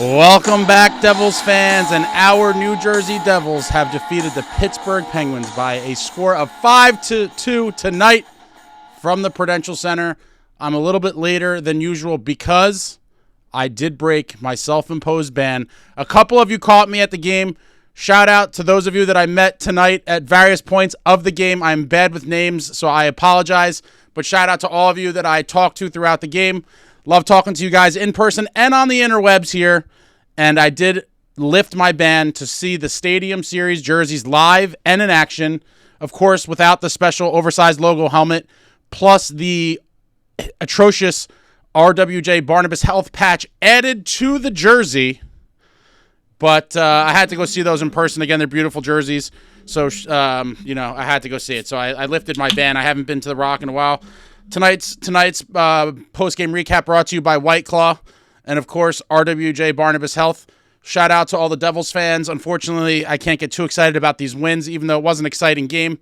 Welcome back, Devils fans, and our New Jersey Devils have defeated the Pittsburgh Penguins by a score of 5-2 tonight from the Prudential Center. I'm a little bit later than usual because I did break my self-imposed ban. A couple of you caught me at the game. Shout out to those of you that I met tonight at various points of the game. I'm bad with names, so I apologize, but shout out to all of you that I talked to throughout the game. Love talking to you guys in person and on the interwebs here. And I did lift my ban to see the Stadium Series jerseys live and in action. Of course, without the special oversized logo helmet, plus the atrocious RWJ Barnabas Health patch added to the jersey. But I had to go see those in person. Again, they're beautiful jerseys. So, I had to go see it. So I lifted my ban. I haven't been to the Rock in a while. Tonight's post-game recap brought to you by White Claw and, of course, RWJ Barnabas Health. Shout out to all the Devils fans. Unfortunately, I can't get too excited about these wins, even though it was an exciting game.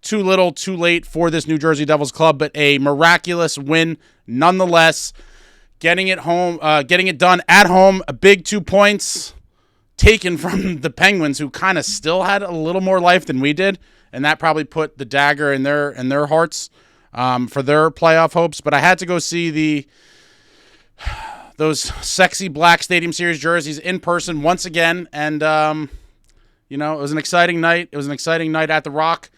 Too little, too late for this New Jersey Devils club, but a miraculous win nonetheless. Getting it done at home, a big 2 points taken from the Penguins, who kind of still had a little more life than we did, and that probably put the dagger in their hearts. For their playoff hopes, but I had to go see those sexy black Stadium Series jerseys in person once again, and it was an exciting night. It was an exciting night at the Rock.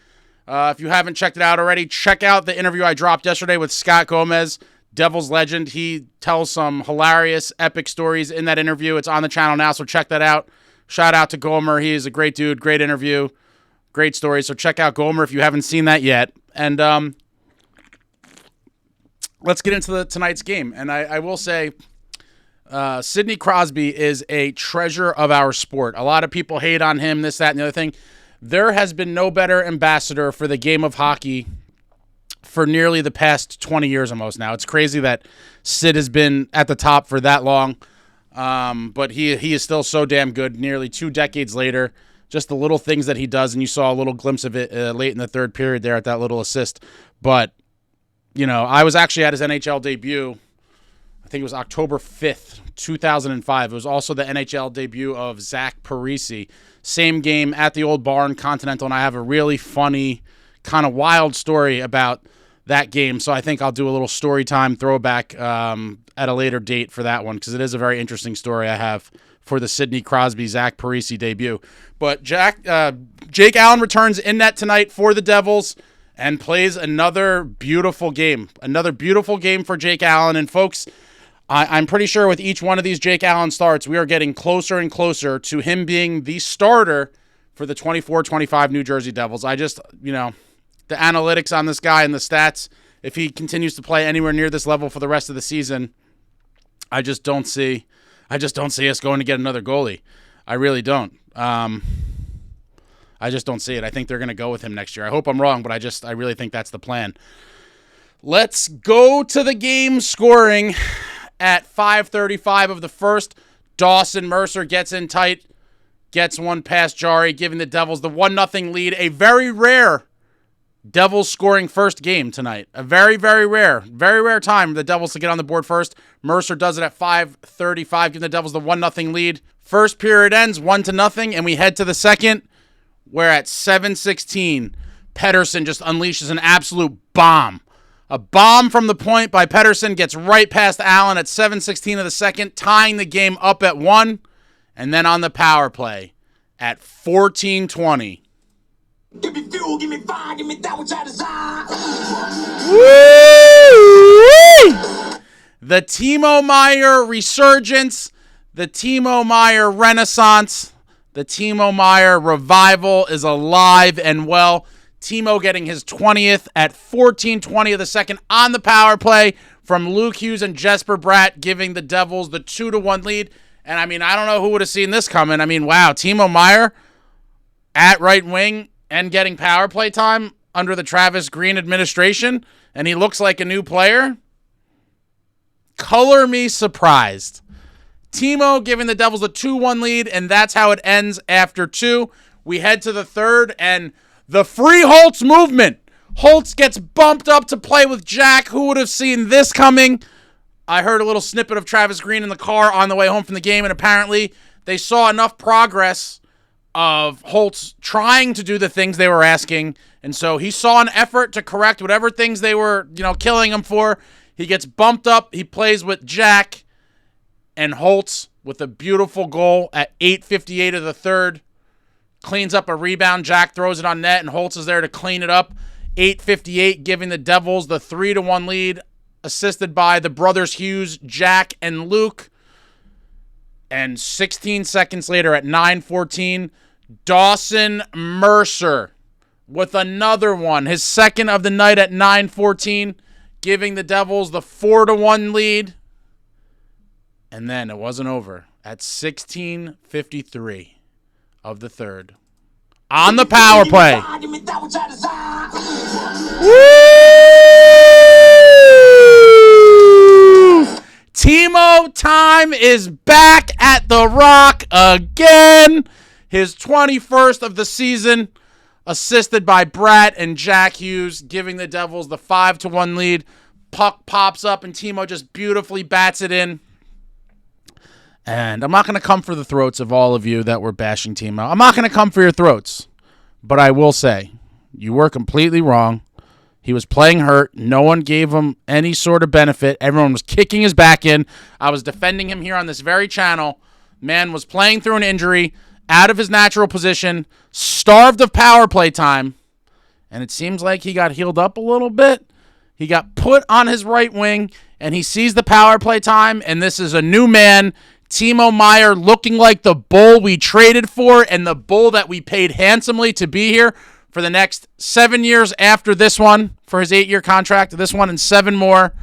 If you haven't checked it out already, check out the interview I dropped yesterday with Scott Gomez, Devils legend. He tells some hilarious, epic stories in that interview. It's on the channel now, so check that out. Shout out to Gomer. He is a great dude, great interview, great story. So check out Gomer if you haven't seen that yet. And let's get into tonight's game. And I will say, Sidney Crosby is a treasure of our sport. A lot of people hate on him, this, that, and the other thing. There has been no better ambassador for the game of hockey for nearly the past 20 years almost now. It's crazy that Sid has been at the top for that long. But he is still so damn good nearly 2 decades later. Just the little things that he does, and you saw a little glimpse of it late in the third period there at that little assist. But I was actually at his NHL debut. I think it was October 5th, 2005. It was also the NHL debut of Zach Parise. Same game at the Old Barn Continental, and I have a really funny, kind of wild story about that game. So I think I'll do a little story time throwback at a later date for that one, because it is a very interesting story I have for the Sidney Crosby, Zach Parise debut. But Jake Allen returns in net tonight for the Devils and plays another beautiful game. Another beautiful game for Jake Allen. And folks, I'm pretty sure with each one of these Jake Allen starts, we are getting closer and closer to him being the starter for the 24-25 New Jersey Devils. I just, the analytics on this guy and the stats, if he continues to play anywhere near this level for the rest of the season, I just don't see us going to get another goalie. I really don't. I just don't see it. I think they're going to go with him next year. I hope I'm wrong, but I really think that's the plan. Let's go to the game scoring at 5:35 of the first. Dawson Mercer gets in tight, gets one past Jari, giving the Devils the 1-0 lead. A very rare Devils scoring first game tonight. A very, very rare time for the Devils to get on the board first. Mercer does it at 5:35, giving the Devils the 1-0 lead. First period ends 1-0, and we head to the second, where at 7:16, Pettersson just unleashes an absolute bomb. A bomb from the point by Pettersson gets right past Allen at 7:16 of the second, tying the game up at 1. And then on the power play at 14:20. Give me fuel, give me fire, give me that which I desire. Woo! The Timo Meier resurgence, the Timo Meier renaissance, the Timo Meier revival is alive and well. Timo getting his 20th at 14:20 of the second on the power play from Luke Hughes and Jesper Bratt, giving the Devils the 2-1 lead. And, I don't know who would have seen this coming. Wow, Timo Meier at right wing and getting power play time under the Travis Green administration, and he looks like a new player. Color me surprised. Timo giving the Devils a 2-1 lead, and that's how it ends after 2. We head to the third, and the free Holtz movement. Holtz gets bumped up to play with Jack. Who would have seen this coming? I heard a little snippet of Travis Green in the car on the way home from the game, and apparently they saw enough progress of Holtz trying to do the things they were asking, and so he saw an effort to correct whatever things they were, killing him for. He gets bumped up. He plays with Jack, and Holtz, with a beautiful goal at 8:58 of the third, cleans up a rebound. Jack throws it on net, and Holtz is there to clean it up. 8:58, giving the Devils the 3-1 lead, assisted by the brothers Hughes, Jack, and Luke. And 16 seconds later at 9:14, Dawson Mercer with another one, his second of the night at 9:14, giving the Devils the 4-1 lead. And then it wasn't over. At 16:53 of the third, on the power play. Woo! Timo Time is back at the Rock again. His 21st of the season, assisted by Brad and jackhughes, giving the Devils the 5-1 lead. Puck pops up and Timo just beautifully bats it in. And I'm not going to come for the throats of all of you that were bashing Timo. I'm not going to come for your throats. But I will say, you were completely wrong. He was playing hurt. No one gave him any sort of benefit. Everyone was kicking his back in. I was defending him here on this very channel. Man was playing through an injury, out of his natural position, starved of power play time. And it seems like he got healed up a little bit. He got put on his right wing, and he sees the power play time, and this is a new man, Timo Meyer, looking like the bull we traded for and the bull that we paid handsomely to be here for the next 7 years after this one, for his 8-year contract, this one and 7 more.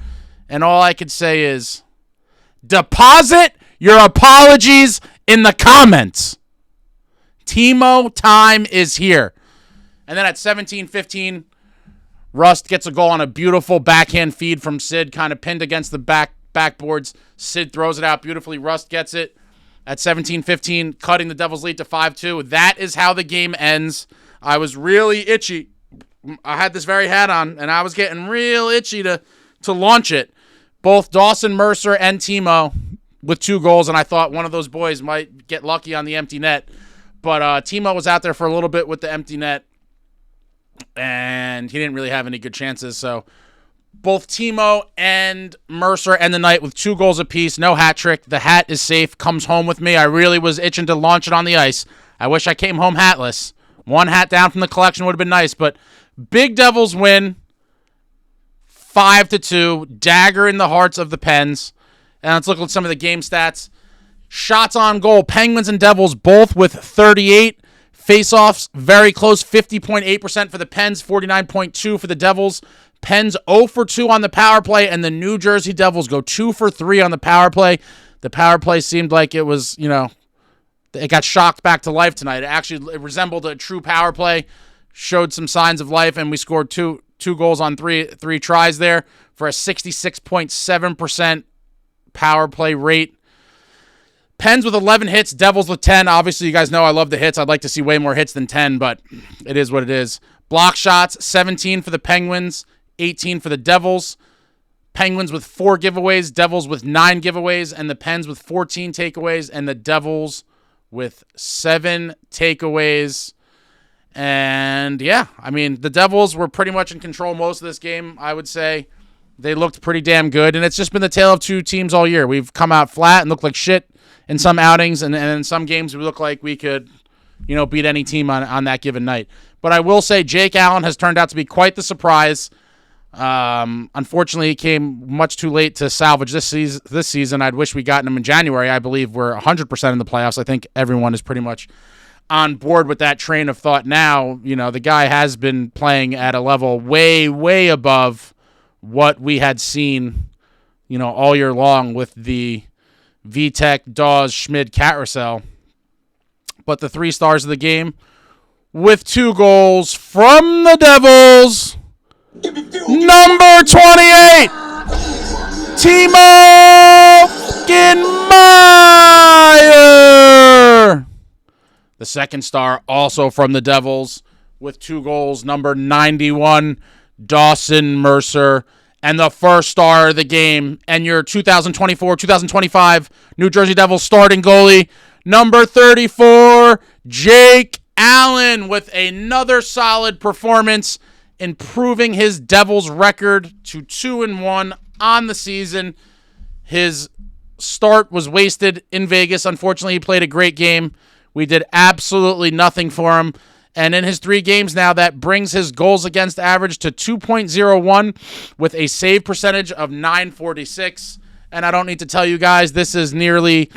And all I could say is, deposit your apologies in the comments. Timo Time is here. And then at 17:15, Rust gets a goal on a beautiful backhand feed from Sid, kind of pinned against the backboards. Sid throws it out beautifully. Rust gets it at 17:15, cutting the Devils' lead to 5-2. That is how the game ends. I was really itchy. I had this very hat on, and I was getting real itchy to launch it. Both Dawson Mercer and Timo with 2 goals, and I thought one of those boys might get lucky on the empty net. But Timo was out there for a little bit with the empty net, and he didn't really have any good chances. So both Timo and Mercer end the night with 2 goals apiece. No hat trick. The hat is safe. Comes home with me. I really was itching to launch it on the ice. I wish I came home hatless. 1 hat down from the collection would have been nice. But big Devils win 5-2. Dagger in the hearts of the Pens. And let's look at some of the game stats. Shots on goal. Penguins and Devils both with 38. Face-offs, very close, 50.8% for the Pens, 49.2% for the Devils. Pens 0 for 2 on the power play, and the New Jersey Devils go 2 for 3 on the power play. The power play seemed like it was, it got shocked back to life tonight. It resembled a true power play, showed some signs of life, and we scored two goals on three tries there for a 66.7% power play rate. Pens with 11 hits, Devils with 10. Obviously, you guys know I love the hits. I'd like to see way more hits than 10, but it is what it is. Block shots, 17 for the Penguins, 18 for the Devils. Penguins with 4 giveaways, Devils with 9 giveaways, and the Pens with 14 takeaways, and the Devils with 7 takeaways. And, yeah, the Devils were pretty much in control most of this game, I would say. They looked pretty damn good, and it's just been the tale of 2 teams all year. We've come out flat and looked like shit in some outings, and in some games we look like we could, beat any team on that given night. But I will say Jakeallen has turned out to be quite the surprise. Unfortunately, he came much too late to salvage this season. I'd wish we'd gotten him in January. I believe we're 100% in the playoffs. I think everyone is pretty much on board with that train of thought now. The guy has been playing at a level way, way above what we had seen, all year long with the Vitek, Dawes, Schmid carousel. But the 3 stars of the game with 2 goals from the Devils. Number 28, Timo Meyer. The second star also from the Devils with 2 goals. Number 91, Dawson Mercer. And the first star of the game, and your 2024-2025 New Jersey Devils starting goalie, number 34, Jake Allen, with another solid performance, improving his Devils record to 2-1 on the season. His start was wasted in Vegas. Unfortunately, he played a great game. We did absolutely nothing for him. And in his 3 games now, that brings his goals against average to 2.01 with a save percentage of .946. And I don't need to tell you guys, this is nearly,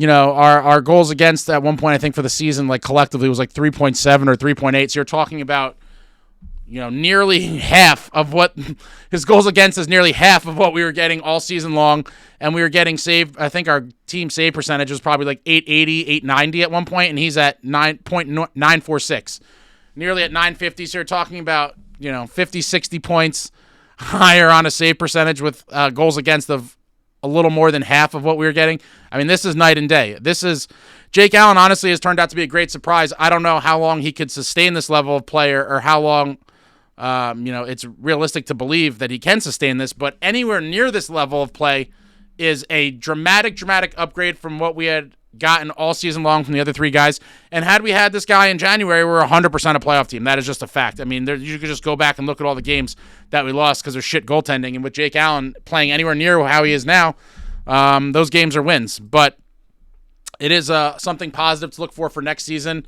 our goals against at one point, I think for the season, like collectively was like 3.7 or 3.8. So you're talking about, nearly half of what his goals against is nearly half of what we were getting all season long. And we were getting saved. I think our team save percentage was probably like 880, 890 at one point, and he's at 9.946, nearly at 950. So you're talking about, 50, 60 points higher on a save percentage with goals against of a little more than half of what we were getting. I mean, this is night and day. Jake Allen honestly has turned out to be a great surprise. I don't know how long he could sustain this level of player or how long it's realistic to believe that he can sustain this, but anywhere near this level of play is a dramatic upgrade from what we had gotten all season long from the other 3 guys. And had we had this guy in January, we're 100% a playoff team. That is just a fact. I mean, you could just go back and look at all the games that we lost because of shit goaltending. And with Jake Allen playing anywhere near how he is now, those games are wins. But it is something positive to look for next season.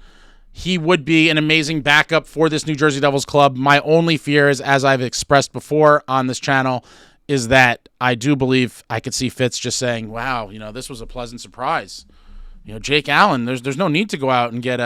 He would be an amazing backup for this New Jersey Devils club. My only fear is, as I've expressed before on this channel, is that I do believe I could see Fitz just saying, wow, this was a pleasant surprise. Jake Allen, there's no need to go out and get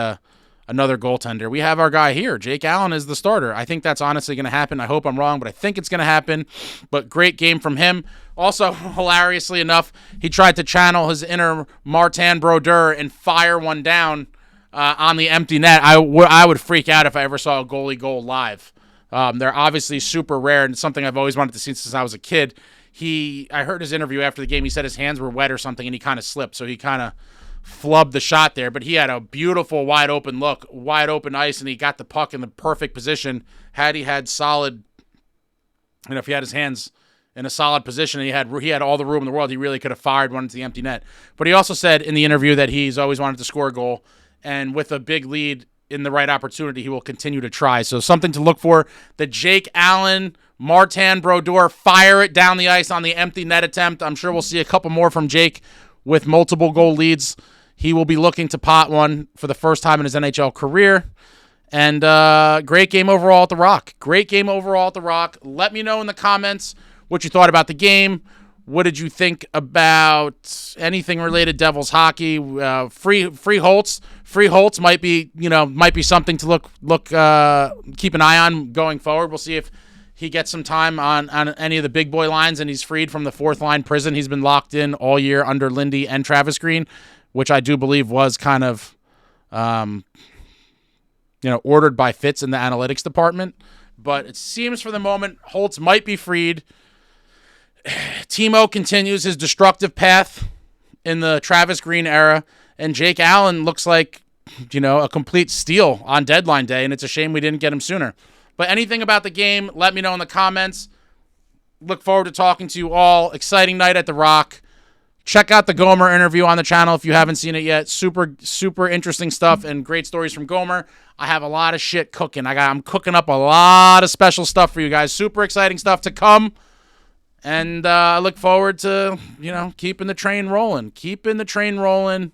another goaltender. We have our guy here. Jake Allen is the starter. I think that's honestly going to happen. I hope I'm wrong, but I think it's going to happen. But great game from him. Also, hilariously enough, he tried to channel his inner Martin Brodeur and fire one down on the empty net. I would freak out if I ever saw a goalie goal live. They're obviously super rare, and it's something I've always wanted to see since I was a kid. I heard his interview after the game. He said his hands were wet or something, and he kind of slipped, so he kind of flubbed the shot there. But he had a beautiful wide open look, wide open ice, and he got the puck in the perfect position. Had he had solid, if he had his hands in a solid position and he had all the room in the world, he really could have fired one into the empty net. But he also said in the interview that he's always wanted to score a goal, and with a big lead in the right opportunity, he will continue to try. So something to look for. The Jake Allen, Martin Brodeur, fire it down the ice on the empty net attempt. I'm sure we'll see a couple more from Jake with multiple goal leads. He will be looking to pot one for the first time in his NHL career. And great game overall at the Rock. Great game overall at the Rock. Let me know in the comments what you thought about the game. What did you think about anything related Devils hockey? Free Holtz. Free Holtz might be something to keep an eye on going forward. We'll see if he gets some time on any of the big boy lines and he's freed from the 4th line prison. He's been locked in all year under Lindy and Travis Green, which I do believe was kind of ordered by Fitz in the analytics department. But it seems for the moment Holtz might be freed. Timo continues his destructive path in the Travis Green era, and Jake Allen looks like, a complete steal on deadline day, and it's a shame we didn't get him sooner. But anything about the game, let me know in the comments. Look forward to talking to you all. Exciting night at the Rock. Check out the Gomer interview on the channel if you haven't seen it yet. Super, super interesting stuff and great stories from Gomer. I have a lot of shit cooking. I'm cooking up a lot of special stuff for you guys. Super exciting stuff to come. And I look forward to, keeping the train rolling. Keeping the train rolling.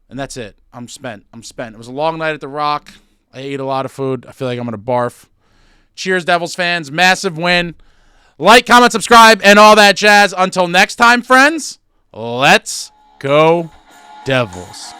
And that's it. I'm spent. It was a long night at the Rock. I ate a lot of food. I feel like I'm going to barf. Cheers, Devils fans. Massive win. Like, comment, subscribe, and all that jazz. Until next time, friends, let's go Devils.